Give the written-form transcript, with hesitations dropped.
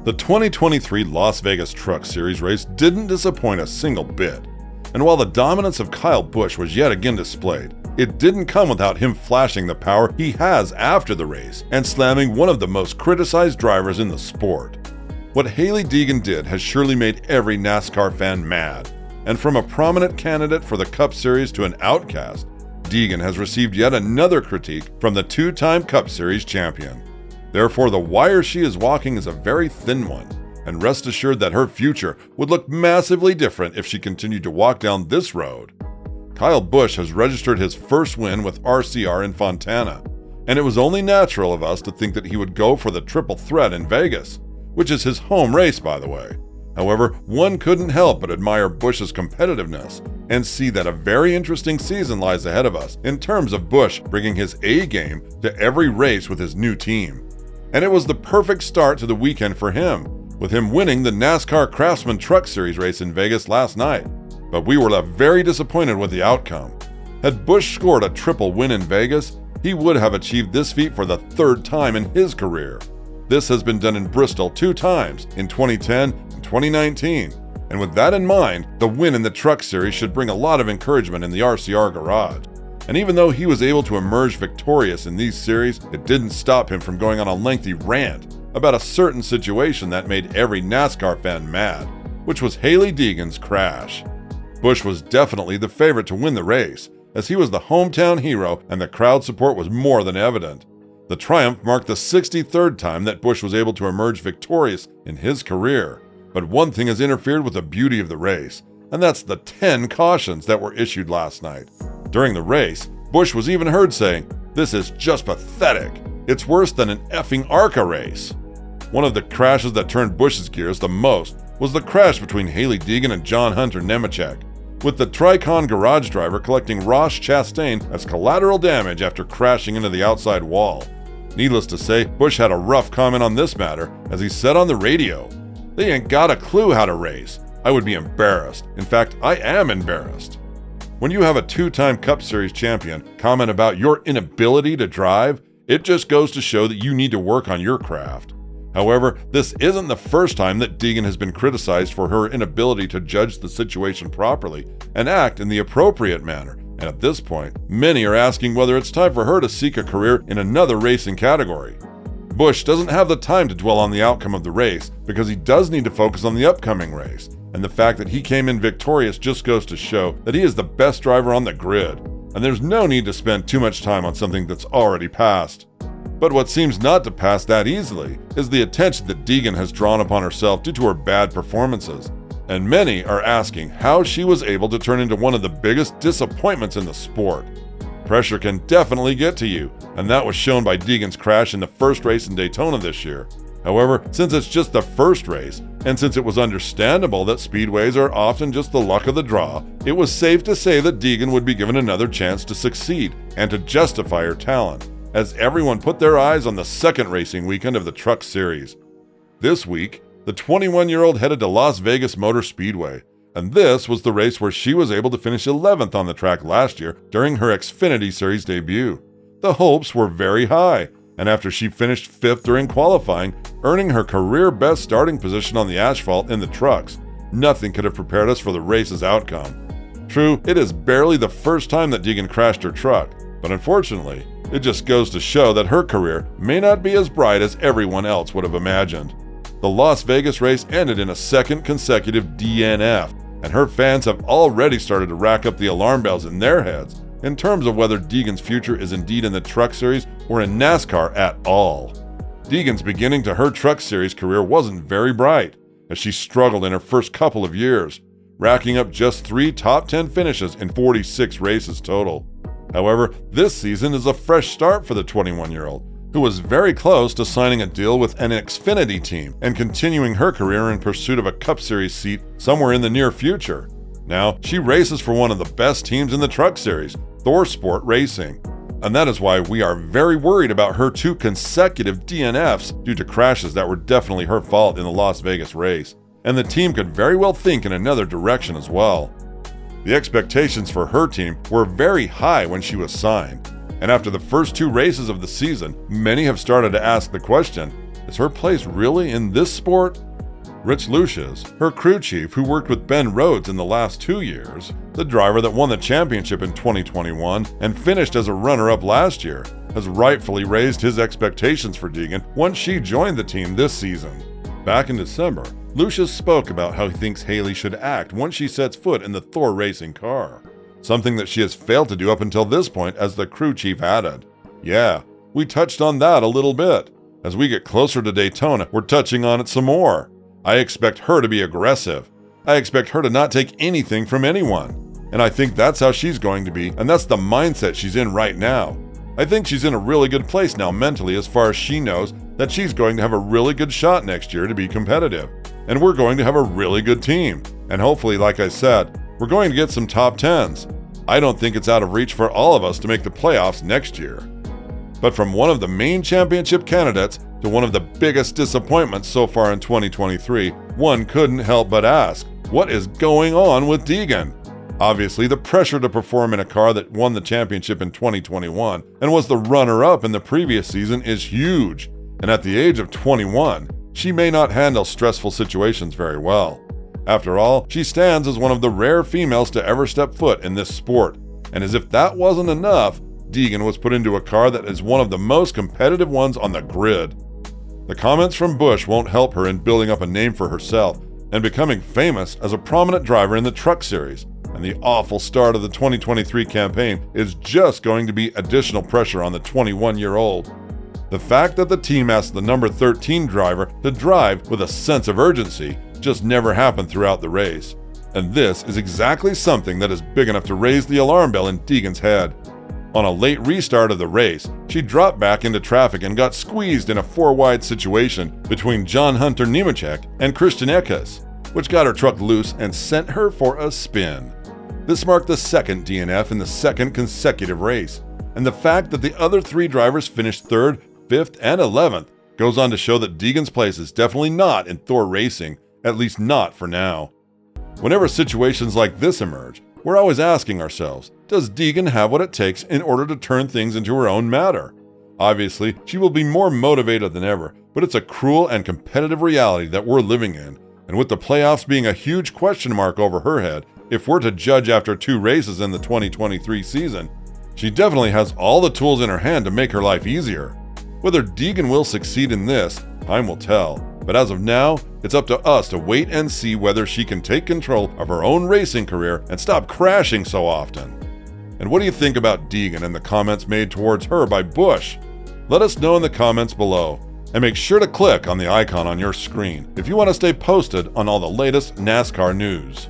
The 2023 Las Vegas Truck Series race didn't disappoint a single bit. And while the dominance of Kyle Busch was yet again displayed, it didn't come without him flashing the power he has after the race and slamming one of the most criticized drivers in the sport. What Hailie Deegan did has surely made every NASCAR fan mad. And from a prominent candidate for the Cup Series to an outcast, Deegan has received yet another critique from the two-time Cup Series champion. Therefore, the wire she is walking is a very thin one, and rest assured that her future would look massively different if she continued to walk down this road. Kyle Busch has registered his first win with RCR in Fontana, and it was only natural of us to think that he would go for the triple threat in Vegas, which is his home race, by the way. However, one couldn't help but admire Busch's competitiveness and see that a very interesting season lies ahead of us in terms of Busch bringing his A game to every race with his new team. And it was the perfect start to the weekend for him, with him winning the NASCAR Craftsman Truck Series race in Vegas last night. But we were left very disappointed with the outcome. Had Busch scored a triple win in Vegas, he would have achieved this feat for the third time in his career. This has been done in Bristol 2 times, in 2010 and 2019. And with that in mind, the win in the Truck Series should bring a lot of encouragement in the RCR garage. And even though he was able to emerge victorious in these series, it didn't stop him from going on a lengthy rant about a certain situation that made every NASCAR fan mad, which was Hailie Deegan's crash. Busch was definitely the favorite to win the race, as he was the hometown hero and the crowd support was more than evident. The triumph marked the 63rd time that Busch was able to emerge victorious in his career. But one thing has interfered with the beauty of the race, and that's the 10 cautions that were issued last night. During the race, Busch was even heard saying, "This is just pathetic. It's worse than an effing ARCA race." One of the crashes that turned Busch's gears the most was the crash between Hailie Deegan and John Hunter Nemechek, with the Tricon garage driver collecting Ross Chastain as collateral damage after crashing into the outside wall. Needless to say, Busch had a rough comment on this matter as he said on the radio, "They ain't got a clue how to race. I would be embarrassed. In fact, I am embarrassed." When you have a 2-time Cup Series champion comment about your inability to drive, it just goes to show that you need to work on your craft. However, this isn't the first time that Deegan has been criticized for her inability to judge the situation properly and act in the appropriate manner. And at this point, many are asking whether it's time for her to seek a career in another racing category. Busch doesn't have the time to dwell on the outcome of the race because he does need to focus on the upcoming race. And the fact that he came in victorious just goes to show that he is the best driver on the grid. And there's no need to spend too much time on something that's already passed. But what seems not to pass that easily is the attention that Deegan has drawn upon herself due to her bad performances. And many are asking how she was able to turn into one of the biggest disappointments in the sport. Pressure can definitely get to you, and that was shown by Deegan's crash in the first race in Daytona this year. However, since it's just the first race, and since it was understandable that speedways are often just the luck of the draw, it was safe to say that Deegan would be given another chance to succeed and to justify her talent, as everyone put their eyes on the second racing weekend of the Truck Series. This week, the 21-year-old headed to Las Vegas Motor Speedway, and this was the race where she was able to finish 11th on the track last year during her Xfinity Series debut. The hopes were very high, and after she finished 5th during qualifying, earning her career-best starting position on the asphalt in the trucks, nothing could have prepared us for the race's outcome. True, it is barely the first time that Deegan crashed her truck, but unfortunately, it just goes to show that her career may not be as bright as everyone else would have imagined. The Las Vegas race ended in a second consecutive DNF, and her fans have already started to rack up the alarm bells in their heads in terms of whether Deegan's future is indeed in the Truck Series or in NASCAR at all. Deegan's beginning to her Truck Series career wasn't very bright, as she struggled in her first couple of years, racking up just 3 top 10 finishes in 46 races total. However, this season is a fresh start for the 21-year-old, who was very close to signing a deal with an Xfinity team and continuing her career in pursuit of a Cup Series seat somewhere in the near future. Now, she races for one of the best teams in the Truck Series, Thor Sport Racing. And that is why we are very worried about her 2 consecutive DNFs due to crashes that were definitely her fault in the Las Vegas race. And the team could very well think in another direction as well. The expectations for her team were very high when she was signed. And after the first 2 races of the season, many have started to ask the question, Is her place really in this sport? Rich Lucius, her crew chief who worked with Ben Rhodes in the last 2 years, the driver that won the championship in 2021 and finished as a runner-up last year, has rightfully raised his expectations for Deegan once she joined the team this season. Back in December, Lucius spoke about how he thinks Hailee should act once she sets foot in the Thor racing car, something that she has failed to do up until this point, as the crew chief added. Yeah, we touched on that a little bit. As we get closer to Daytona, we're touching on it some more. I expect her to be aggressive. I expect her to not take anything from anyone. And I think that's how she's going to be, and that's the mindset she's in right now. I think she's in a really good place now mentally, as far as she knows that she's going to have a really good shot next year to be competitive. And we're going to have a really good team. And hopefully, like I said, we're going to get some top 10s. I don't think it's out of reach for all of us to make the playoffs next year. But from one of the main championship candidates to one of the biggest disappointments so far in 2023, one couldn't help but ask, what is going on with Deegan? Obviously, the pressure to perform in a car that won the championship in 2021 and was the runner-up in the previous season is huge. And at the age of 21, she may not handle stressful situations very well. After all, she stands as one of the rare females to ever step foot in this sport. And as if that wasn't enough, Deegan was put into a car that is one of the most competitive ones on the grid. The comments from Busch won't help her in building up a name for herself and becoming famous as a prominent driver in the Truck Series, and the awful start of the 2023 campaign is just going to be additional pressure on the 21-year-old. The fact that the team asked the number 13 driver to drive with a sense of urgency just never happened throughout the race, and this is exactly something that is big enough to raise the alarm bell in Deegan's head. On a late restart of the race, she dropped back into traffic and got squeezed in a 4-wide situation between John Hunter Nemechek and Christian Eckes, which got her truck loose and sent her for a spin. This marked the second DNF in the second consecutive race, and the fact that the other 3 drivers finished 3rd, 5th, and 11th goes on to show that Deegan's place is definitely not in Thor racing, at least not for now. Whenever situations like this emerge, we're always asking ourselves, does Deegan have what it takes in order to turn things into her own matter? Obviously, she will be more motivated than ever, but it's a cruel and competitive reality that we're living in, and with the playoffs being a huge question mark over her head, if we're to judge after 2 races in the 2023 season, she definitely has all the tools in her hand to make her life easier. Whether Deegan will succeed in this, time will tell. But as of now, it's up to us to wait and see whether she can take control of her own racing career and stop crashing so often. And what do you think about Deegan and the comments made towards her by Busch? Let us know in the comments below. And make sure to click on the icon on your screen if you want to stay posted on all the latest NASCAR news.